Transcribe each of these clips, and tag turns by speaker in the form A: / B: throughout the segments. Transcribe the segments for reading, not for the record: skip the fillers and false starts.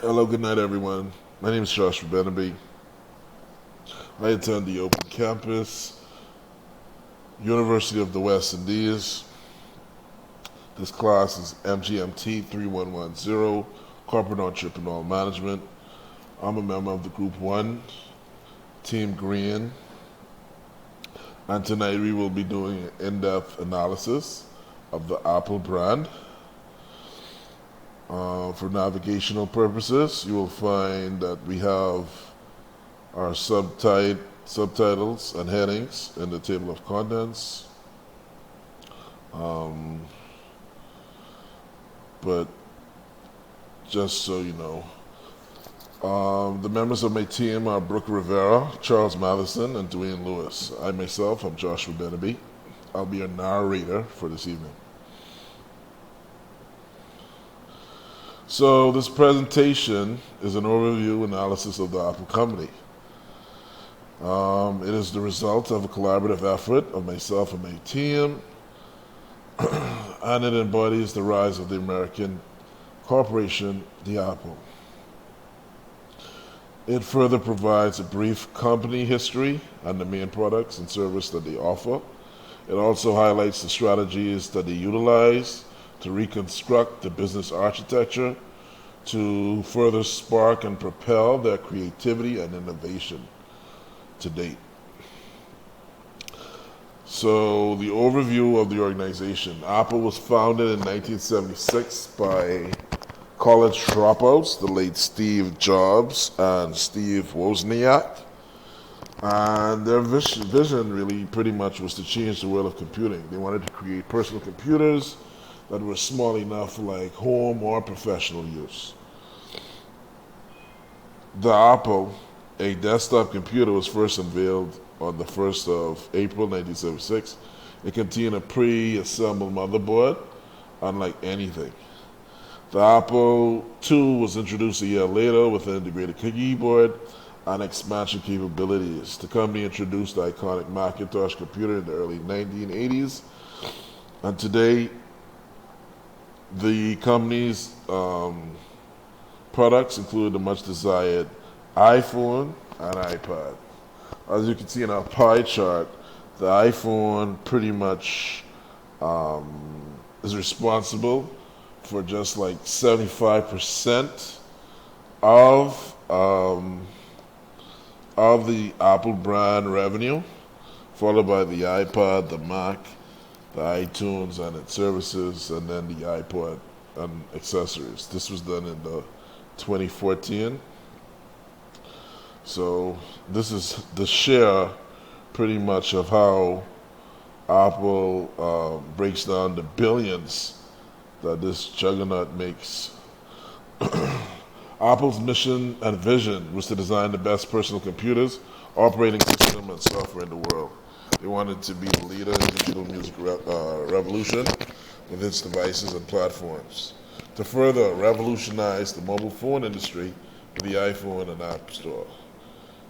A: Hello, good night, everyone. My name is Joshua Bennaby. I attend the Open Campus, University of the West Indies. This class is MGMT 3110, Corporate Entrepreneurial Management. I'm a member of the Group 1, Team Green, and tonight we will be doing an in-depth analysis of the Apple brand. For navigational purposes, you will find that we have our subtitles and headings in the table of contents. But just so you know, the members of my team are Brooke Rivera, Charles Matheson, and Dwayne Lewis. I myself, I'm Joshua Bennaby. I'll be a narrator for this evening. So this presentation is an overview analysis of the Apple company. It is the result of a collaborative effort of myself and my team, and it embodies the rise of the American corporation, the Apple. It further provides a brief company history and the main products and services that they offer. It also highlights the strategies that they utilize to reconstruct the business architecture to further spark and propel their creativity and innovation to date. So the overview of the organization. Apple was founded in 1976 by college dropouts, the late Steve Jobs and Steve Wozniak. And their vision really pretty much was to change the world of computing. They wanted to create personal computers that were small enough for like home or professional use. The Apple, a desktop computer, was first unveiled on the 1st of April 1976. It contained a pre-assembled motherboard, unlike anything. The Apple II was introduced a year later with an integrated keyboard and expansion capabilities. The company introduced the iconic Macintosh computer in the early 1980s, and today the company's products include the much desired iPhone and iPad. As you can see in our pie chart, the iPhone pretty much is responsible for just like 75% of the Apple brand revenue, followed by the iPad, the Mac, the iTunes and its services, and then the iPod and accessories. This was done in the 2014. So this is the share pretty much of how Apple breaks down the billions that this juggernaut makes. Apple's mission and vision was to design the best personal computers, operating system, and software in the world. They wanted to be the leader in the digital music revolution with its devices and platforms. To further revolutionize the mobile phone industry with the iPhone and App Store.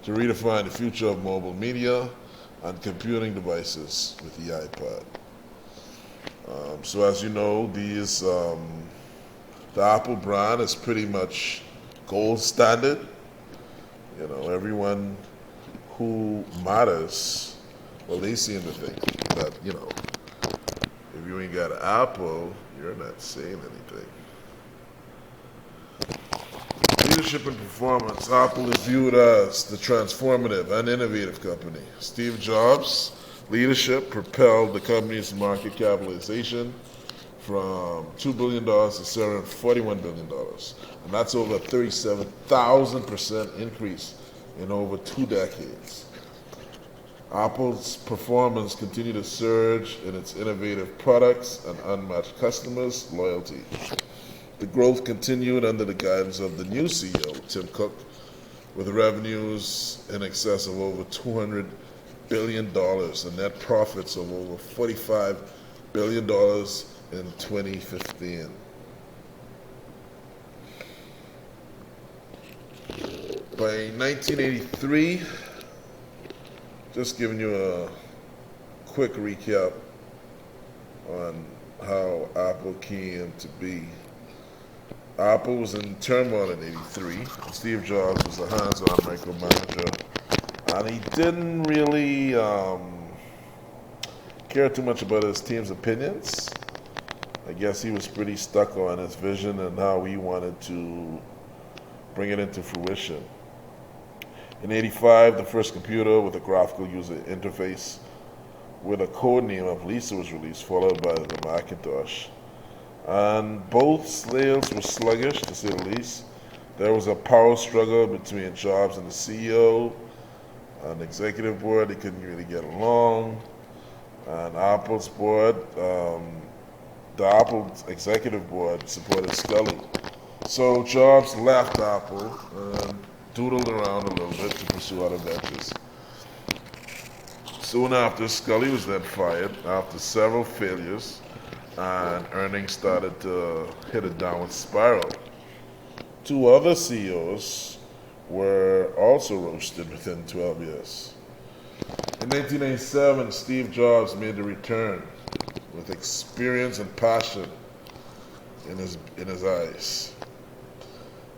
A: To redefine the future of mobile media and computing devices with the iPad. So as you know, the Apple brand is pretty much gold standard. You know, everyone who matters, well, they seem to think that, you know, if you ain't got an Apple, you're not saying anything. Leadership and performance. Apple is viewed as the transformative and innovative company. Steve Jobs' leadership propelled the company's market capitalization from $2 billion to $741 billion. And that's over a 37,000% increase in over 2 decades. Apple's performance continued to surge in its innovative products and unmatched customers' loyalty. The growth continued under the guidance of the new CEO, Tim Cook, with revenues in excess of over $200 billion and net profits of over $45 billion in 2015. By 1983, just giving you a quick recap on how Apple came to be. Apple was in turmoil in '83. Steve Jobs was a hands-on micromanager, and he didn't really care too much about his team's opinions. I guess he was pretty stuck on his vision and how he wanted to bring it into fruition. In '85, the first computer with a graphical user interface with a code name of Lisa was released, followed by the Macintosh. And both sales were sluggish, to say the least. There was a power struggle between Jobs and the CEO and the executive board. They couldn't really get along. And Apple's board, the Apple executive board supported Scully. So Jobs left Apple and doodled around a little bit to pursue other ventures. Soon after, Scully was then fired after several failures, and earnings started to hit a downward spiral. Two other CEOs were also roasted within 12 years. In 1997, Steve Jobs made a return with experience and passion in his eyes.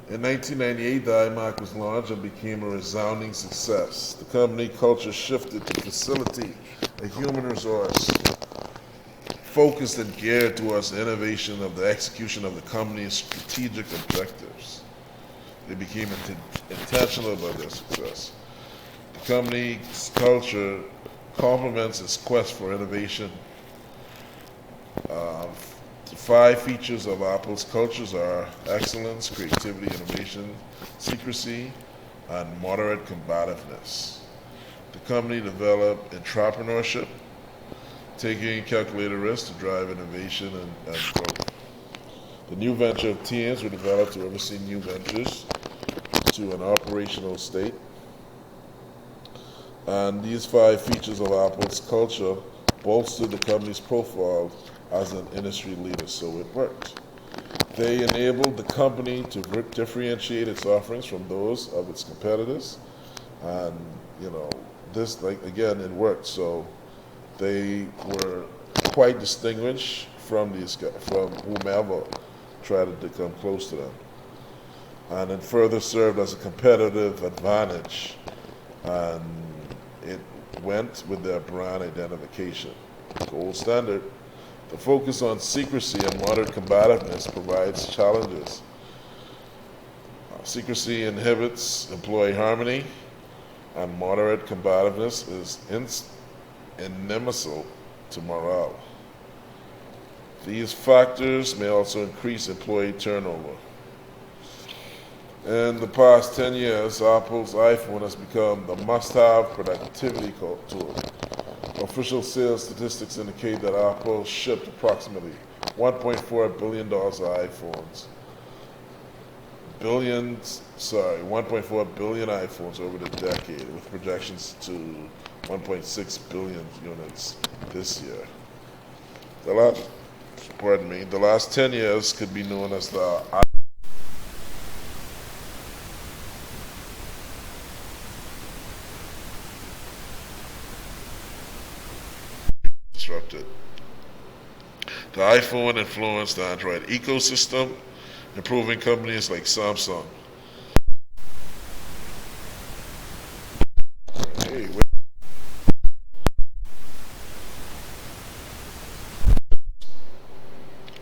A: In 1998, the iMac was launched and became a resounding success. The company culture shifted to facilitate a human resource focused and geared towards the innovation of the execution of the company's strategic objectives. They became intentional about their success. The company's culture complements its quest for innovation. The 5 features of Apple's cultures are excellence, creativity, innovation, secrecy, and moderate combativeness. The company developed entrepreneurship, taking calculated risks to drive innovation and growth. The new venture teams were developed to oversee new ventures to an operational state. And these 5 features of Apple's culture bolstered the company's profile as an industry leader, so it worked. They enabled the company to differentiate its offerings from those of its competitors, and this, like, again, it worked. So they were quite distinguished from whomever tried to come close to them, and it further served as a competitive advantage, and it went with their brand identification. Gold standard. The focus on secrecy and moderate combativeness provides challenges. Secrecy inhibits employee harmony, and moderate combativeness is inimical to morale. These factors may also increase employee turnover. In the past 10 years, Apple's iPhone has become the must-have productivity tool. Official sales statistics indicate that Apple shipped approximately $1.4 billion of iPhones. 1.4 billion iPhones over the decade, with projections to 1.6 billion units this year. The last 10 years could be known as the disrupted. The iPhone influenced the Android ecosystem, improving companies like Samsung.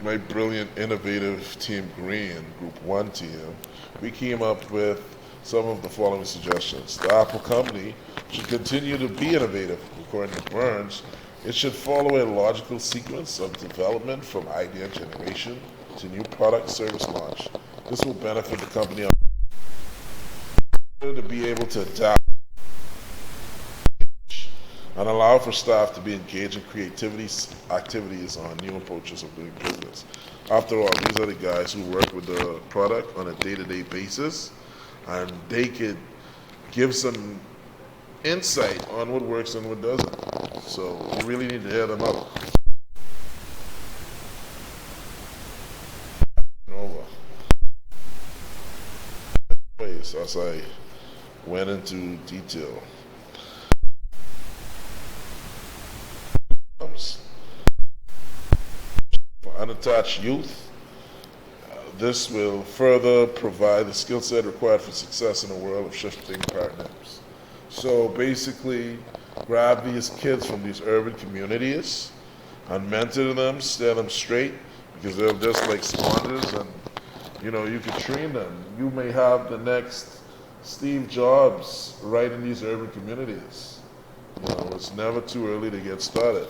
A: My brilliant, innovative Team Green, Group 1 team, we came up with some of the following suggestions. The Apple company should continue to be innovative. According to Burns, it should follow a logical sequence of development from idea generation to new product service launch. This will benefit the company to be able to adapt and allow for staff to be engaged in activities on new approaches of doing business. After all, these are the guys who work with the product on a day-to-day basis, and they could give some insight on what works and what doesn't. So we really need to hear them out. As I went into detail. For unattached youth, This will further provide the skill set required for success in a world of shifting paradigms. So basically, grab these kids from these urban communities and mentor them, set them straight, because they're just like sponges, and you can train them. You may have the next Steve Jobs right in these urban communities. It's never too early to get started.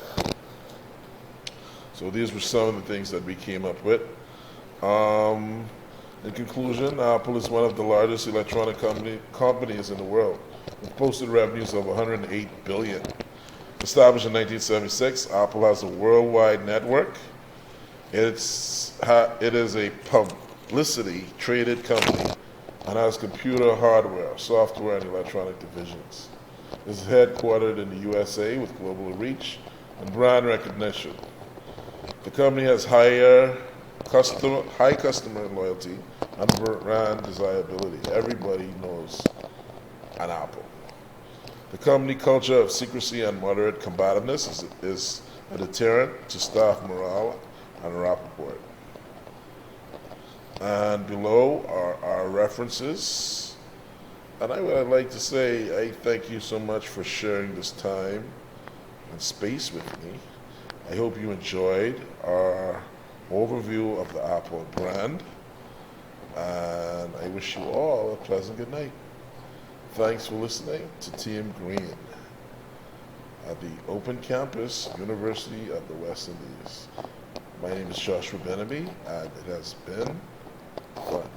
A: So these were some of the things that we came up with. In conclusion, Apple is one of the largest electronic companies in the world, with posted revenues of $108 billion. Established in 1976, Apple has a worldwide network. It is a publicly traded company and has computer hardware, software, and electronic divisions. It is headquartered in the USA with global reach and brand recognition. The company has high customer loyalty and brand desirability. Everybody knows an Apple. The company culture of secrecy and moderate combativeness is a deterrent to staff morale and rapport. And below are our references. And I would like to say I thank you so much for sharing this time and space with me. I hope you enjoyed our overview of the Apple brand, and I wish you all a pleasant good night. Thanks for listening to Team Green at the Open Campus, University of the West Indies. My name is Joshua Benamy, and it has been fun.